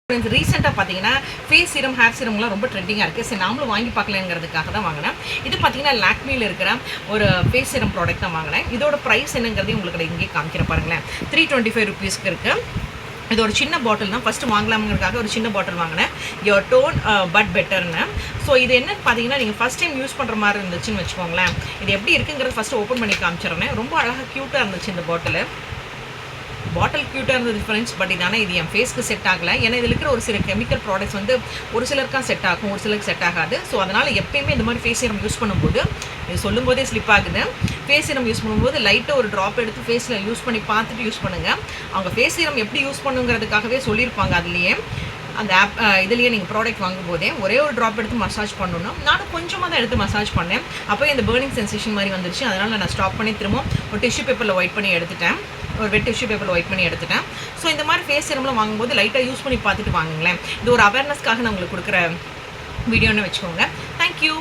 Friends ரீசெண்டாக பார்த்தீங்கன்னா face serum hair சீரம்லாம் ரொம்ப ட்ரெண்டிங்காக இருக்குது. சரி நாமளும் வாங்கி பார்க்கலங்கிறதுக்காக தான் வாங்கினேன். இது பார்த்தீங்கன்னா லாக்மியில் இருக்கிற ஒரு ஃபேஸ் சீரம் ப்ராடக்ட் தான் வாங்கினேன். இதோட ப்ரைஸ் என்னங்கிறதையும் உங்களுக்கு இங்கே காமிக்கிற பாருங்களேன். 325 ருபீஸ்க்கு இருக்குது. இது ஒரு சின்ன பாட்டில் தான். ஃபஸ்ட்டு வாங்கலாம்ங்கிறதுக்காக ஒரு சின்ன பாட்டில் வாங்கினேன். யோர் டோன் பட் பெட்டர்னு. ஸோ இது என்னன்னு பார்த்தீங்கன்னா நீங்கள் ஃபஸ்ட் டைம் யூஸ் பண்ணுற மாதிரி இருந்துச்சுன்னு வச்சுக்கோங்களேன். இது எப்படி இருக்குங்கிறது ஃபஸ்ட்டு ஓப்பன் பண்ணி காமிச்சிடுறேன். ரொம்ப அழகாக க்யூட்டாக இருந்துச்சு இந்த பாட்டில் க்யூட்டாக இருந்தது ஃப்ரெண்ட்ஸ். பட் இதான இது என் ஃபேஸ்க்கு செட் ஆகலை. ஏன்னா இதில் இருக்கிற ஒரு சில கெமிக்கல் ப்ராடக்ட்ஸ் வந்து ஒரு சிலருக்கா செட் ஆகும், ஒரு சிலருக்கு செட் ஆகாது. ஸோ அதனால் எப்பயுமே இந்த மாதிரி ஃபேஸ் சீரம் யூஸ் பண்ணும்போது இது சொல்லும் போதே ஸ்லிப் ஆகுது. ஃபேஸ் சீரம் யூஸ் பண்ணும்போது லைட்டாக ஒரு ட்ராப் எடுத்து ஃபேஸில் யூஸ் பண்ணி பார்த்துட்டு யூஸ் பண்ணுங்கள். அவங்க ஃபேஸ் சீரம் எப்படி யூஸ் பண்ணுங்கிறதுக்காகவே சொல்லியிருப்பாங்க. அதுலேயே அந்த இதுலேயே நீங்கள் ப்ராடக்ட் வாங்கும்போதே ஒரே ஒரு ட்ராப் எடுத்து மசாஜ் பண்ணணும். நானும் கொஞ்சமாக தான் எடுத்து மசாஜ் பண்ணேன். அப்போ இந்த பேர்னிங் சென்சேஷன் மாதிரி வந்துருச்சு. அதனால் நான் ஸ்டாப் பண்ணி திரும்ப ஒரு டிஷ்யூ பேப்பரில் ஒயிட் பண்ணி எடுத்துட்டேன். ஒரு வெட் டிஷ்யூ பேப்பரில் ஒயிட் பண்ணி எடுத்துட்டேன். ஸோ இந்த மாதிரி ஃபேஸ் சீரம்லாம் வாங்கும்போது லைட்டாக யூஸ் பண்ணி பார்த்துட்டு வாங்குங்களேன். இது ஒரு அவேர்னஸ்க்காக நான் உங்களுக்கு கொடுக்குற வீடியோன்னு வச்சுக்கோங்க. தேங்க்யூ.